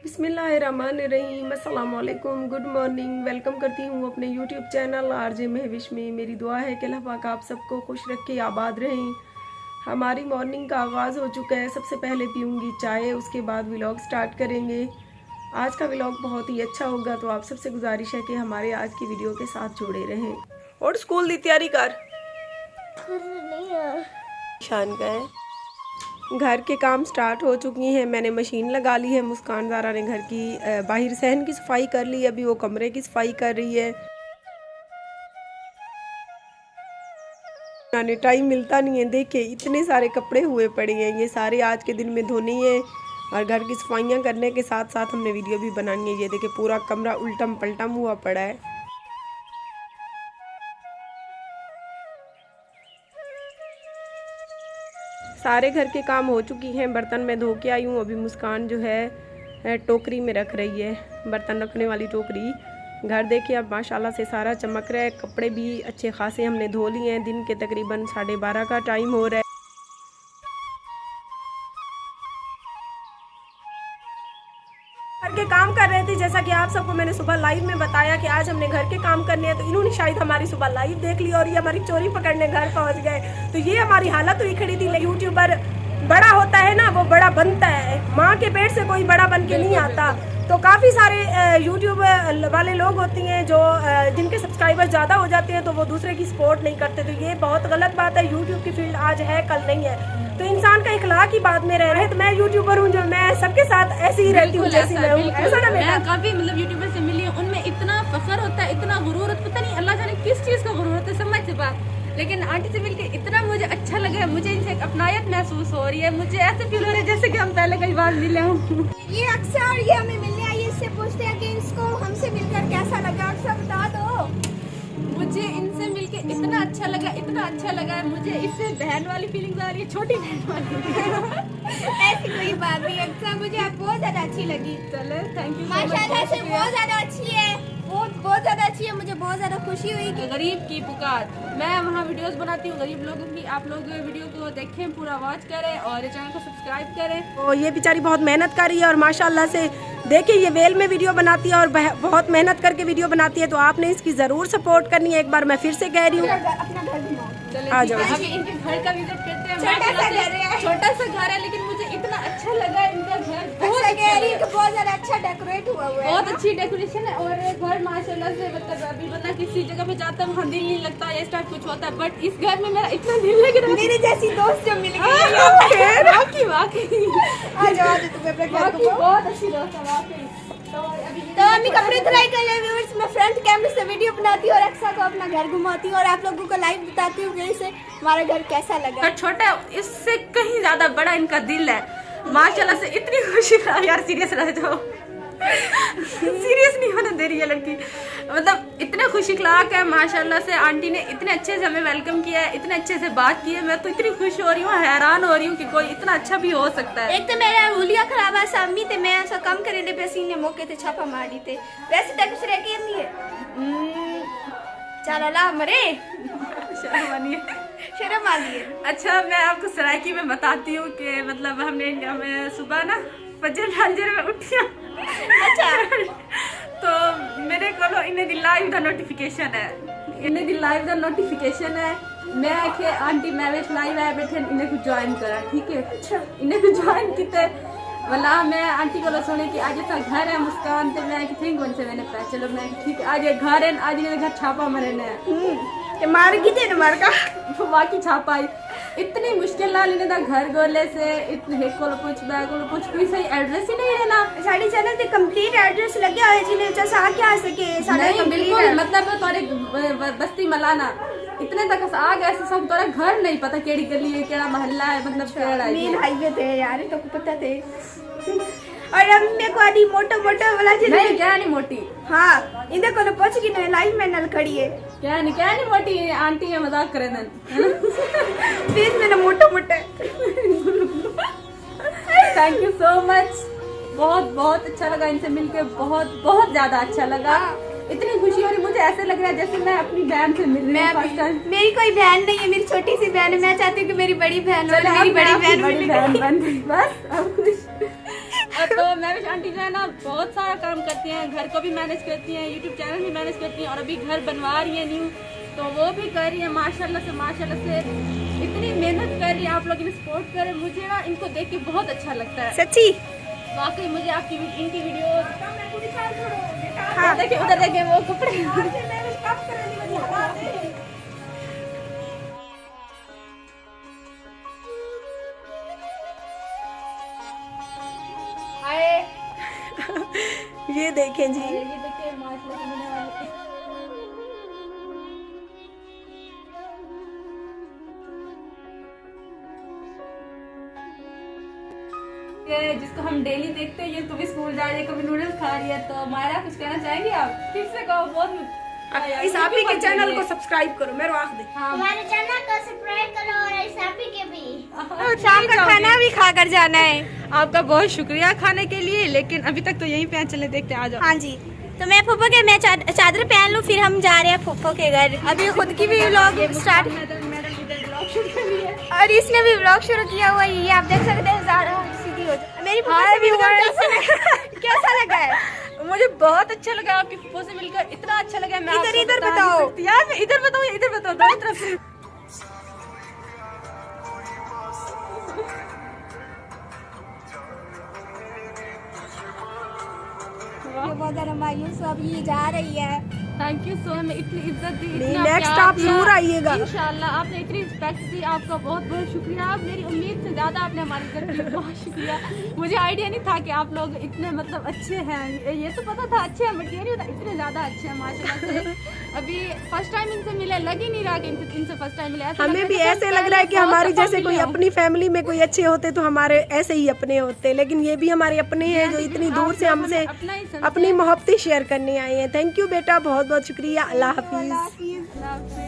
बिस्मिल्लाहिर्रहमानिर्रहीम, अस्सलाम वालेकुम, गुड मॉर्निंग। वेलकम करती हूँ अपने यूट्यूब चैनल आरजे महविश में। मेरी दुआ है कि अल्लाह पाक आप सबको खुश रखे, आबाद रहें। हमारी मॉर्निंग का आगाज़ हो चुका है। सबसे पहले पीऊँगी चाय, उसके बाद व्लॉग स्टार्ट करेंगे। आज का व्लॉग बहुत ही अच्छा होगा, तो आप सबसे गुजारिश है कि हमारे आज की वीडियो के साथ जुड़े रहें। और स्कूल की तैयारी कर शान का है। घर के काम स्टार्ट हो चुकी हैं। मैंने मशीन लगा ली है। मुस्कान ज़ारा ने घर की बाहर सहन की सफाई कर ली। अभी वो कमरे की सफाई कर रही है। टाइम मिलता नहीं है। देखे इतने सारे कपड़े हुए पड़े हैं, ये सारे आज के दिन में धोने हैं और घर की सफाइयाँ करने के साथ साथ हमने वीडियो भी बनानी है। ये देखे पूरा कमरा उल्टम पल्टम हुआ पड़ा है। सारे घर के काम हो चुकी हैं। बर्तन मैं धो के आई हूँ। अभी मुस्कान जो है टोकरी में रख रही है, बर्तन रखने वाली टोकरी। घर देखिए अब माशाल्लाह से सारा चमक रहा है। कपड़े भी अच्छे खासे हमने धो लिए हैं। दिन के तकरीबन 12:30 का टाइम हो रहा है। घर के काम कर रहे थे, जैसा कि आप सबको मैंने सुबह लाइव में बताया कि आज हमने घर के काम करने हैं। तो इन्होंने शायद हमारी सुबह लाइव देख ली और ये हमारी चोरी पकड़ने घर पहुंच गए। तो ये हमारी हालत हुई खड़ी थी। यूट्यूबर बड़ा होता है ना, वो बड़ा बनता है। माँ के पेट से कोई बड़ा बन के नहीं आता। तो काफ़ी सारे यूट्यूब वाले लोग होते हैं जो जिनके सब्सक्राइबर ज़्यादा हो जाते हैं, तो वो दूसरे की सपोर्ट नहीं करते। तो ये बहुत गलत बात है। यूट्यूब की फील्ड आज है, कल नहीं है। तो इंसान का इखलाक की बात में रह रहे हैं। तो मैं यूट्यूबर हूँ, जो मैं सबके साथ ऐसे ही रहती हूँ जैसी मैं हूँ, ऐसा ना। मैं काफी यूट्यूबर से मिली हूँ, उनमें इतना फखर होता है, इतना गुरूर, पता नहीं अल्लाह जाने किस चीज़ का गुरूर होता है, समझ से बात। लेकिन आंटी से मिलके इतना मुझे अच्छा लगा है। मुझे इनसे एक अपनायत महसूस हो रही है। मुझे ऐसे फील हो रहा है जैसे कि हम पहले कई बार मिले हों। ये अक्सर ये हमें मिलने आई, इससे पूछते हैं कि इसको हमसे मिलकर कैसा लगा, अक्सर बता दो। मुझे इनसे मिलके इतना अच्छा लगा, इतना अच्छा लगा है। मुझे इससे बहन वाली फीलिंग आ रही है, छोटी बहन वाली। ऐसी कोई बात नहीं। अक्सर मुझे आप बहुत ज्यादा अच्छी लगी। चले, थैंक यू। माशाल्लाह से बहुत ज्यादा अच्छी है, बहुत ज्यादा अच्छी है। मुझे बहुत ज्यादा खुशी हुई कि गरीब की पुकार, मैं वहाँ वीडियोस बनाती हूँ गरीब लोगों की। आप लोग वीडियो को देखें, पूरा वॉच करें और चैनल को सब्सक्राइब करें। तो ये बेचारी बहुत मेहनत कर रही है और माशाल्लाह से देखिए ये वेल में वीडियो बनाती है और बहुत मेहनत करके वीडियो बनाती है। तो आपने इसकी ज़रूर सपोर्ट करनी है। एक बार मैं फिर से कह रही हूँ, अपना घर घुमाओ। आ जाओ। अभी इनके घर का विजिट करते हैं। छोटा सा घर है, लेकिन मुझे इतना अच्छा लगा इनका घर। बहुत ज्यादा अच्छा डेकोरेट हुआ है, बहुत अच्छी डेकोरेशन है। और घर माशाल्लाह से मतलब अभी वरना किसी जगह पे जाता है वहाँ दिल नहीं लगता, इस टाइप कुछ होता है। बट इस घर में मेरा इतना दिल लग रहा है। मेरी जैसी दोस्त जो मिल गई। वाकई तुम्हें बहुत अच्छी दोस्त है वाकई। तो अम्मी कपड़े धुलाई कर ले व्यूअर्स। मैं फ्रंट कैमरे से वीडियो बनाती हूँ और अक्सर को अपना घर घुमाती हूँ और आप लोगों को लाइव बताती हूँ कि इसे हमारा घर कैसा लगा। पर छोटा, इससे कहीं ज्यादा बड़ा इनका दिल है माशाल्लाह से। इतनी खुशी यार, सीरियस रह जाओ। सीरियस नहीं होने दे रही है लड़की। मतलब इतने खुशी खिलाक है माशाल्लाह से। आंटी ने इतने अच्छे से हमें वेलकम किया है, इतने अच्छे से बात की है। मैं तो इतनी खुश हो रही हूँ, हैरान हो रही हूँ कि कोई इतना अच्छा भी हो सकता है। एक तो मेरा हुलिया खराब है सामी थे, मैं ऐसा कम करे दे पैसे ने मौके थे छापा मार दी थे। वैसे तक कुछ रह नहीं है। चल ला मरे शर्म आ रही है। अच्छा, मैं आपको सरायकी में बताती हूँ कि मतलब हमें सुबह ना फजर में उठिया। अच्छा तो मेरे को इन्हें दी लाइव दा नोटिफिकेशन है। इन्हें दी लाइव दा नोटिफिकेशन है। मैं के आंटी मैवेश लाइव है बैठे, इन्हें को ज्वाइन करा, ठीक है। अच्छा, इन्हें को ज्वाइन किते वाला मैं आंटी को सुने कि आज ऐसा घर है मुस्कान। तो मैं थिंक कौन से मैंने पता चलो मैं ठीक है आज ये घर है, आज ये घर छापा मरे ने मार की थे मार का बाकी छापा आई। इतनी मुश्किल नाल इन्हें दा घर गोले से इतने को कुछ कोई सही एड्रेस ही नहीं है ना। साडी चैनल ते कंप्लीट एड्रेस लगे हुए जिन्हें जैसा आ क्या सके साडा बिल्कुल मतलब तोरे बस्ती मलाना इतने तक आ गए सब। तोरा घर नहीं पता केड़ी गली है, केड़ा मोहल्ला है, मतलब केड़ा है। मेन हाईवे थे यार, तो पता थे। और अब मेरे को आदि मोटो वाला नहीं क्या नहीं मोटी। हाँ इधर को पहुंच गई ना, लाइव में नल खड़ी है। क्या नहीं मोटी आंटी है, मजाक करे ना। प्लीज मेरा मोटो थैंक यू सो मच। बहुत अच्छा लगा इनसे मिलके, बहुत ज्यादा अच्छा लगा। इतनी खुशी हो रही, मुझे ऐसे लग रहा है जैसे मैं अपनी बहन से मिल रही हूं। मेरी कोई बहन नहीं है, मेरी छोटी सी बहन है। मैं चाहती हूँ कि मेरी बड़ी बहन हो, मेरी बड़ी बहन बन गई बस। अब खुश तो महविश आंटी जो है ना बहुत सारा काम करती हैं, घर को भी मैनेज करती हैं, यूट्यूब चैनल भी मैनेज करती हैं और अभी घर बनवा रही है न्यू, तो वो भी कर रही है माशाल्लाह से इतनी मेहनत कर रही है। आप लोग इन्हें सपोर्ट करें, मुझे ना इनको देख के बहुत अच्छा लगता है सच्ची। वाकई मुझे आपकी इनकी वीडियो देखिए उधर देखिए वो कपड़े आए ये देखें जी, ये देखिए माशाल्लाह से मिलने वाले जिसको हम डेली देखते हैं, ये कभी स्कूल जा रही है, कभी नूडल्स खा रही है। तो मायरा कुछ कहना चाहेंगे आप? फिर से कहो, बहुत इस आपी के चैनल को सब्सक्राइब करो, मेरे आँख दे। हाँ हमारे चैनल को सब्सक्राइब करो और इस आपी के भी शाम का खाना भी खा कर जाना है। आपका बहुत शुक्रिया खाने के लिए, लेकिन अभी तक तो यहीं पे चले देखते आ जाओ। हाँ जी, तो मैं फूफो के मैं चादर पहन लूँ, फिर हम जा रहे हैं फूफो के घर। अभी खुद की भी व्लॉग स्टार्ट और इसने भी व्लॉग शुरू किया हुआ है, ये आप देख सकते हैं। ज़्यादा सीधी हो जाए मेरी कैसा लगा है? मुझे बहुत अच्छा लगा, आपकी फूफो से मिलकर इतना अच्छा लगा। मैं इधर बताओ यार, मैं इधर बताओ दोनों तरफ से। ये बहुत ज़्यादा मायूस हो, अभी ये जा रही है। थैंक यू सो मच, इतनी इज्जत दी, नहीं, इतना नेक्स्ट प्यार आप दिया। जरूर आइएगा। इंशाल्लाह आपने इतनी रिस्पेक्ट दी, आपका बहुत बहुत शुक्रिया। आप मेरी उम्मीद से ज़्यादा आपने हमारी इज्जत की, बहुत शुक्रिया। मुझे आइडिया नहीं था कि आप लोग इतने मतलब अच्छे हैं, ये तो पता था अच्छे हैं, बट ये नहीं था इतने ज़्यादा अच्छे हैं माशाल्लाह से। अभी फर्स्ट टाइम इनसे मिले, लग ही नहीं रहा कि इनसे फर्स्ट टाइम मिले। हमें भी ऐसे लग रहा है कि हमारी जैसे कोई अपनी फैमिली में कोई अच्छे होते तो हमारे ऐसे ही अपने होते, लेकिन ये भी हमारे अपने हैं जो इतनी दूर से हमसे अपनी मोहब्बतें शेयर करने आए हैं। थैंक यू बेटा, बहुत बहुत शुक्रिया। अल्लाह हाफिज। अल्लाह हाफिज़।